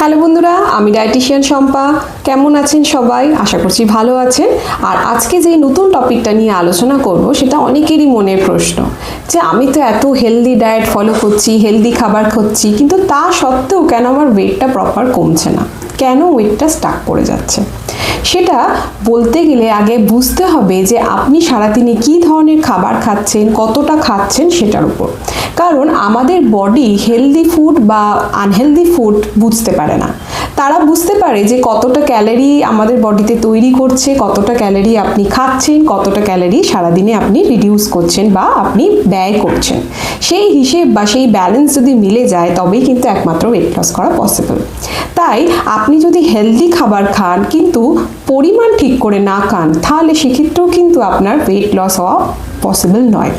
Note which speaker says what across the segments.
Speaker 1: Hello বন্ধুরা, আমি dietician Shampa. কেমন আছেন সবাই? আশা করছি ভালো আছেন। আর আজকে যে নতুন টপিকটা নিয়ে আলোচনা করব সেটা অনেকেরই মনের প্রশ্ন, যে আমি তো এত হেলদি ডায়েট ফলো করছি, হেলদি খাবার খাচ্ছি, কিন্তু তা সত্ত্বেও কেন আমার ওয়েটটা প্রপার কমছে না, কেন ওয়েটটা স্টাক করে যাচ্ছে। সেটা বলতে গেলে আগে বুঝতে হবে যে আপনি সারাদিনে কী ধরনের খাবার খাচ্ছেন, কতটা খাচ্ছেন সেটার উপর। কারণ আমাদের বডি হেলদি ফুড বা আনহেলদি ফুড বুঝতে পারে না। তারা বুঝতে পারে যে কতটা ক্যালোরি আমাদের বডিতে তৈরি করছে, কতটা ক্যালোরি আপনি খাচ্ছেন, কতটা ক্যালোরি সারাদিনে আপনি রিডিউস করছেন বা আপনি ব্যয় করছেন। সেই হিসেব বা সেই ব্যালেন্স যদি মিলে যায় তবেই কিন্তু একমাত্র ওয়েট লস করা পসিবল। তাই আপনি যদি হেলদি খাবার খান কিন্তু পরিমাণ ঠিক করে না খান, তাহলে সেক্ষেত্রেও কিন্তু আপনার ওয়েট লস হওয়া পসিবল নয়।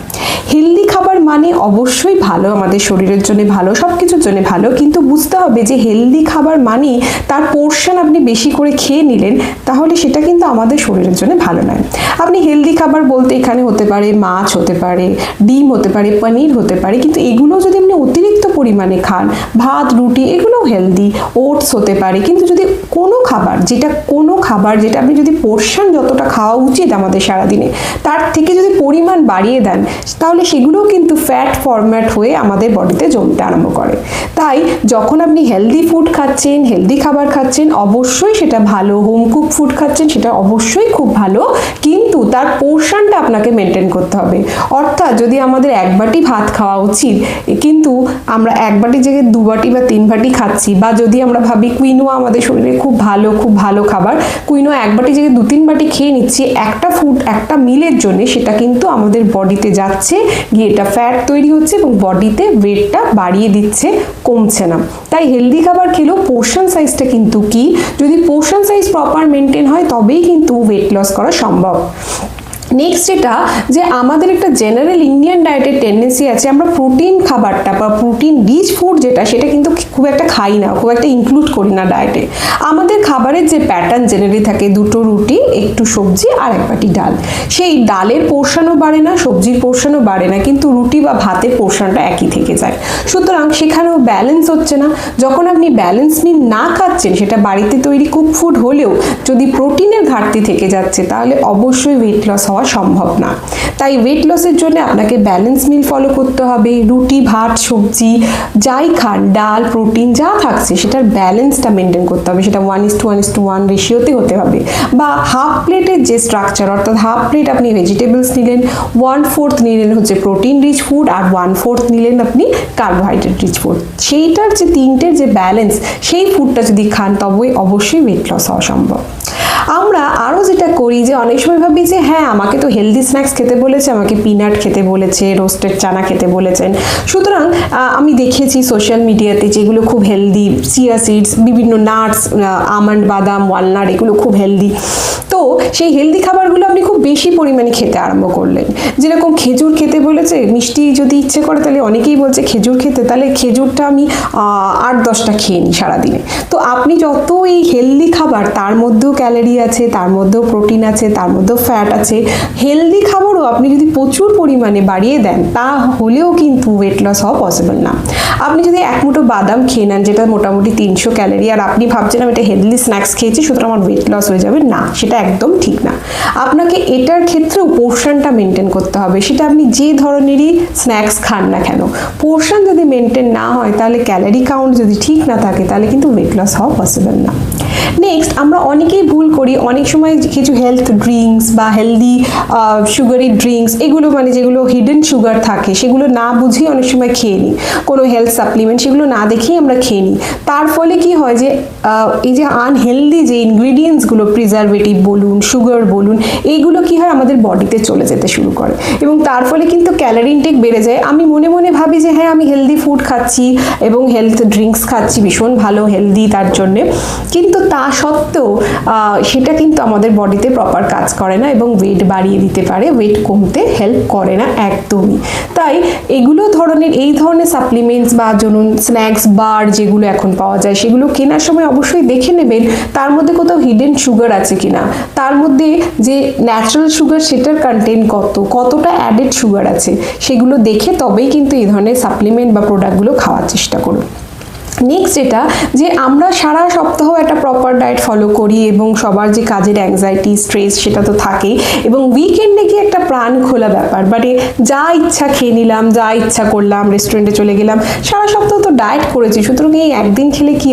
Speaker 1: হেলদি খাবার মানে অবশ্যই ভালো, আমাদের শরীরের জন্য ভালো, সব কিছুর জন্য ভালো, কিন্তু বুঝতে হবে যে হেলদি খাবার মানে তার পোর্শন আপনি বেশি করে খেয়ে নিলেন, তাহলে সেটা কিন্তু আমাদের শরীরের জন্য ভালো নয়। আপনি হেলদি খাবার বলতে এখানে হতে পারে মাছ, হতে পারে ডিম, হতে পারে পনির, হতে পারে, কিন্তু এগুলো যদি আপনি অতিরিক্ত পরিমাণে খান, ভাত রুটি এগুলোও হেলদি, ওটস হতে পারে, কিন্তু যদি কোনো খাবার যেটা আপনি যদি পোর্শন যতটা খাওয়া উচিত আমাদের সারাদিনে তার থেকে যদি পরিমাণ বাড়িয়ে দেন, তাহলে সেগুলোও কিন্তু ফ্যাট ফরম্যাট হয়ে আমাদের বডিতে জমতে আরম্ভ করে। তাই যখন আপনি হেলদি ফুড খাচ্ছেন, হেলদি খাবার খাচ্ছেন, অবশ্যই সেটা ভালো, হোম কুক ফুড খাচ্ছেন সেটা অবশ্যই খুব ভালো, কিন্তু তার পোর্শনটা আপনাকে মেনটেন করতে হবে। অর্থাৎ যদি আমাদের এক বাটি ভাত খাওয়া উচিত, কিন্তু আমরা এক বাটির জায়গায় 2 বাটি বা 3 বাটি খাচ্ছি, বা যদি আমরা ভাবি কুইনোয়া আমাদের শরীরে খুব ভালো খাবার, কুইনোয়া এক বাটি জায়গায় 2-3 বাটি খেয়ে নিচ্ছি একটা মিলের জন্য, সেটা কিন্তু আমাদের বডিতে যাচ্ছে, গিয়ে এটা ফ্যাট তৈরি হচ্ছে এবং বডিতে ওয়েটটা বাড়িয়ে দিচ্ছে, কমছে না। তাই হেলদি খাবার খেলেও পোর্শন সাইজটা কিন্তু কি, যদি পোর্শন সাইজ প্রপার মেনটেন হয় তবেই কিন্তু ওয়েট লস করা সম্ভব। নেক্সট যেটা, যে আমাদের একটা জেনারেল ইন্ডিয়ান ডায়েটের টেন্ডেন্সি আছে, আমরা প্রোটিন খাবারটা বা প্রোটিন রিচ ফুড সেটা কিন্তু খুব একটা খাই না, খুব একটা ইনক্লুড করি না ডায়েটে। আমাদের খাবারের যে প্যাটার্ন জেনারেলি থাকে 2টো রুটি, একটু সবজি আর 1 বাটি ডাল। সেই ডালের পোর্শনও বাড়ে না, সবজির পোর্শনও বাড়ে না, কিন্তু রুটি বা ভাতের পোর্শনটা একই থেকে যায়। সুতরাং সেখানেও ব্যালেন্স হচ্ছে না। যখন আপনি ব্যালেন্স মিল না খাচ্ছেন, সেটা বাড়িতে তৈরি কুক ফুড হলেও যদি প্রোটিনের ঘাটতি থেকে যাচ্ছে, তাহলে অবশ্যই ওয়েট লস হওয়া সম্ভব না। তাই ওয়েট লসের জন্য আপনাকে ব্যালেন্স মিল ফলো করতে হবে। রুটি, ভাত, সবজি যাই খান, ডাল, প্রোটিন যা থাকছে সেটার ব্যালেন্সটা মেনটেন করতে হবে। সেটা 1:1:1 রেশিওতে হতে হবে, বা হাফ প্লেটের যে স্ট্রাকচার, অর্থাৎ হাফ প্লেট আপনি ভেজিটেবলস নিলেন, 1/4 নিলেন হচ্ছে প্রোটিন রিচ ফুড, আর 1/4 নিলেন আপনি কার্বোহাইড্রেট রিচ ফুড। সেইটার যে তিনটের যে ব্যালেন্স, সেই ফুডটা যদি খান তবে অবশ্যই ওয়েট লস হওয়া সম্ভব। আমরা আরও যেটা করি, যে অনেক সময় ভাবি যে হ্যাঁ, আমাকে তো হেলদি স্ন্যাক্স খেতে বলেছে, আমাকে পিনাট খেতে বলেছে, রোস্টেড চানা খেতে বলেছেন, সুতরাং আমি দেখেছি সোশ্যাল মিডিয়াতে যেগুলো খুব হেলদি, চিয়া সিডস, বিভিন্ন নাটস, আমন্ড, বাদাম, ওয়ালনাট, এগুলো খুব হেলদি। তো সেই হেলদি খাবারগুলো আপনি খুব বেশি পরিমাণে খেতে আরম্ভ করলেন। যেরকম খেজুর খেতে বলেছে, মিষ্টি যদি ইচ্ছে করে তাহলে অনেকেই বলছে খেজুর খেতে, তাহলে খেজুরটা আমি 8-10টা খেয়ে নিই সারাদিনে। তো আপনি যত এই হেলদি খাবার, তার মধ্যেও ক্যালোরি আছে, তার মধ্যেও প্রোটিন আছে, তার মধ্যেও ফ্যাট আছে, হেলদি খাবারও আপনি যদি প্রচুর পরিমাণে বাড়িয়ে দেন, তা হলেও কিন্তু ওয়েট লস হওয়া পসিবল না। আপনি যদি 1 মুঠো বাদাম খেয়ে নেন, যেটা মোটামুটি 300 ক্যালোরি, আর আপনি ভাবছেন আমি এটা হেলদি স্ন্যাক্স খেয়েছি সুতরাং আমার ওয়েট লস হয়ে যাবে, না, সেটা একদম ঠিক না। আপনাকে এটার ক্ষেত্রেও পোর্শনটা মেনটেন করতে হবে। সেটা আপনি যে ধরনেরই স্ন্যাক্স খান না কেন, পোর্শন যদি মেনটেন না হয়, তাহলে ক্যালোরি কাউন্ট যদি ঠিক না থাকে, তাহলে কিন্তু ওয়েট লস হওয়া পসিবল না। নেক্সট, আমরা অনেকেই ভুল করি, অনেক সময় কিছু হেলথ ড্রিঙ্কস বা হেলদি সুগারি ড্রিঙ্কস, এগুলো মানে যেগুলো হিডেন সুগার থাকে, সেগুলো না বুঝেই অনেক সময় খেয়ে নিই। কোনো হেলথ সাপ্লিমেন্ট সেগুলো না দেখেই আমরা খেয়ে নিই। তার ফলে কি হয়, যে এই যে আনহেলদি যে ইনগ্রিডিয়েন্টসগুলো, প্রিজারভেটিভ বলুন, সুগার বলুন, এইগুলো কি হয় আমাদের বডিতে চলে যেতে শুরু করে, এবং তার ফলে কিন্তু ক্যালোরি ইনটেক বেড়ে যায়। আমি মনে মনে ভাবি যে হ্যাঁ, আমি হেলদি ফুড খাচ্ছি এবং হেলথ ড্রিঙ্কস খাচ্ছি, ভীষণ ভালো, হেলদি তার জন্যে, কিন্তু তা সত্ত্বেও সেটা কিন্তু আমাদের বডিতে প্রপার কাজ করে না এবং ওয়েট বাড়িয়ে দিতে পারে, ওয়েট কমতে হেল্প করে না একদমই। তাই এই ধরনের সাপ্লিমেন্টস বা ধরুন স্ন্যাক্স বার যেগুলো এখন পাওয়া যায়, সেগুলো কেনার সময় অবশ্যই দেখে নেবেন তার মধ্যে কোথাও হিডেন সুগার আছে কিনা, তার মধ্যে যে ন্যাচারাল সুগার সেটার কন্টেন্ট কতটা অ্যাডেড সুগার আছে, সেগুলো দেখে তবেই কিন্তু এই ধরনের সাপ্লিমেন্ট বা প্রোডাক্টগুলো খাওয়ার চেষ্টা করুন। নেক্সট যেটা যে আমরা সারা সপ্তাহ একটা প্রপার ডায়েট ফলো করি এবং সবার যে কাজের অ্যাংজাইটি স্ট্রেস সেটা তো থাকেই, এবং উইকেন্ডে গিয়ে একটা প্রাণ খোলা ব্যাপার, মানে যা ইচ্ছা খেয়ে নিলাম, যা ইচ্ছা করলাম, রেস্টুরেন্টে চলে গেলাম, সারা সপ্তাহ তো ডায়েট করেছি, সুতরাং এই একদিন খেলে কি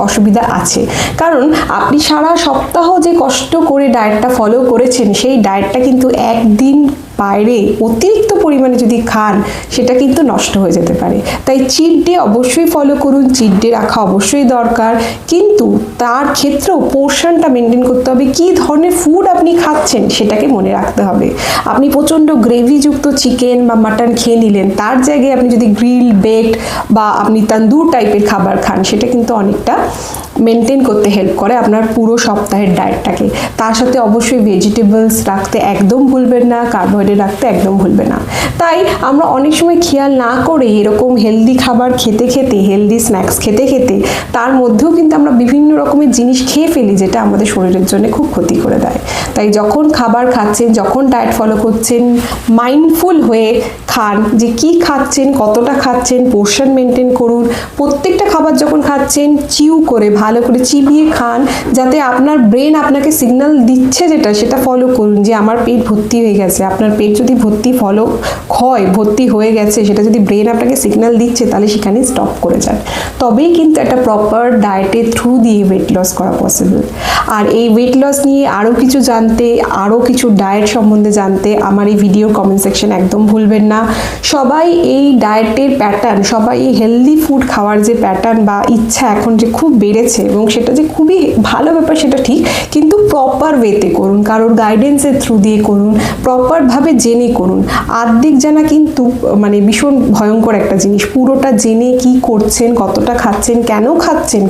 Speaker 1: অসুবিধা আছে। কারণ আপনি সারা সপ্তাহ যে কষ্ট করে ডায়েটটা ফলো করেছেন সেই ডায়েটটা কিন্তু একদিন বাইরে অতিরিক্ত পরিমাণে যদি খান সেটা কিন্তু নষ্ট হয়ে যেতে পারে। তাই চিট ডে অবশ্যই ফলো করুন, চিট ডে রাখা অবশ্যই দরকার, কিন্তু তার ক্ষেত্রেও পোর্শনটা মেনটেন করতে হবে। কী ধরনের ফুড আপনি খাচ্ছেন সেটাকে মনে রাখতে হবে। আপনি প্রচণ্ড গ্রেভিযুক্ত চিকেন বা মাটন খেয়ে নিলেন, তার জায়গায় আপনি যদি গ্রিল বেকড বা আপনি তান্দুর টাইপের খাবার খান, সেটা কিন্তু অনেকটা মেনটেন করতে হেল্প করে আপনার পুরো সপ্তাহের ডায়েটটাকে। তার সাথে অবশ্যই ভেজিটেবলস রাখতে একদম ভুলবেন না, কার্বোহাইড্রেট রাখতে একদম ভুলবেন না। তাই আমরা অনেক সময় খেয়াল না করে এরকম হেলদি খাবার খেতে খেতে, হেলদি স্ন্যাক্স খেতে খেতে তার মধ্যেও কিন্তু আমরা বিভিন্ন রকমের জিনিস খেয়ে ফেলি যেটা আমাদের শরীরের জন্য খুব ক্ষতি করে দেয়। তাই যখন খাবার খাচ্ছেন, যখন ডায়েট ফলো করছেন, মাইন্ডফুল হয়ে খান যে কি খাচ্ছেন, কতটা খাচ্ছেন, পোর্শন মেনটেন করুন। প্রত্যেকটা খাবার যখন খাচ্ছেন চিউ করে, ভালো করে চিবিয়ে খান, যাতে আপনার ব্রেন আপনাকে সিগন্যাল দিচ্ছে যেটা সেটা ফলো করুন যে আমার পেট ভর্তি হয়ে গেছে। আপনার পেট যদি ভর্তি হয়ে গেছে, সেটা যদি ব্রেন আপনাকে সিগন্যাল দিচ্ছে তাহলে সেখানে স্টপ করে যান। তবেই কিন্তু একটা প্রপার ডায়েটের থ্রু দিয়ে ওয়েট লস করা পসিবল। আর এই ওয়েট লস নিয়ে আরও কিছু জানতে, আরও কিছু ডায়েট সম্বন্ধে জানতে আমার এই ভিডিওর কমেন্ট সেকশন একদম ভুলবেন না। সবাই এই ডায়েটের প্যাটার্ন, সবাই এই হেলদি ফুড খাওয়ার যে প্যাটার্ন বা ইচ্ছা এখন যে খুব বেড়েছে, এবং সেটা যে খুবই ভালো ব্যাপার সেটা ঠিক, কিন্তু প্রপার ওয়েতে করুন, কারোর গাইডেন্সের থ্রু দিয়ে করুন, প্রপারভাবে জেনে করুন। আর্ধেক জানা কিন্তু মানে ভীষণ ভয়ঙ্কর একটা জিনিস। পুরোটা জেনে কি করছেন, কতটা খাচ্ছেন,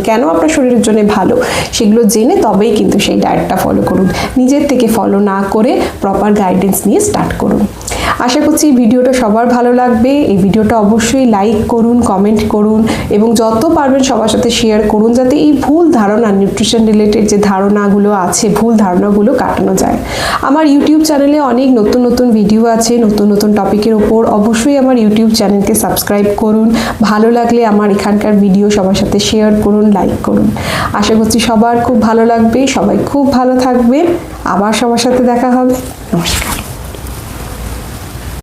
Speaker 1: কেন আপনার শরীরের জন্য ভালো, সেগুলো জেনে তবেই কিন্তু সেই ডায়েটটা ফলো করুন। নিজের থেকে ফলো না করে প্রপার গাইডেন্স নিয়ে স্টার্ট করুন। আশা করছি এই ভিডিওটা সবার ভালো লাগবে। এই ভিডিওটা অবশ্যই লাইক করুন, কমেন্ট করুন এবং যত পারবেন সবার সাথে শেয়ার করুন, যাতে এই ভুল ধারণা, নিউট্রিশন রিলেটেড যে ধারণাগুলো আছে, ভুল ধারণাগুলো কাটানো যায়। আমার ইউটিউব চ্যানেলে অনেক নতুন নতুন ভিডিও আছে, নতুন নতুন টপিকের ওপর। অবশ্যই আমার ইউটিউব চ্যানেলকে সাবস্ক্রাইব করুন। ভালো লাগলে আমার এখানকার ভিডিও সবার সাথে শেয়ার করুন, লাইক করুন। আশা করছি সবার খুব ভালো লাগবে, সবাই খুব ভালো থাকবেন। আবার সবার সাথে দেখা হবে। নমস্কার।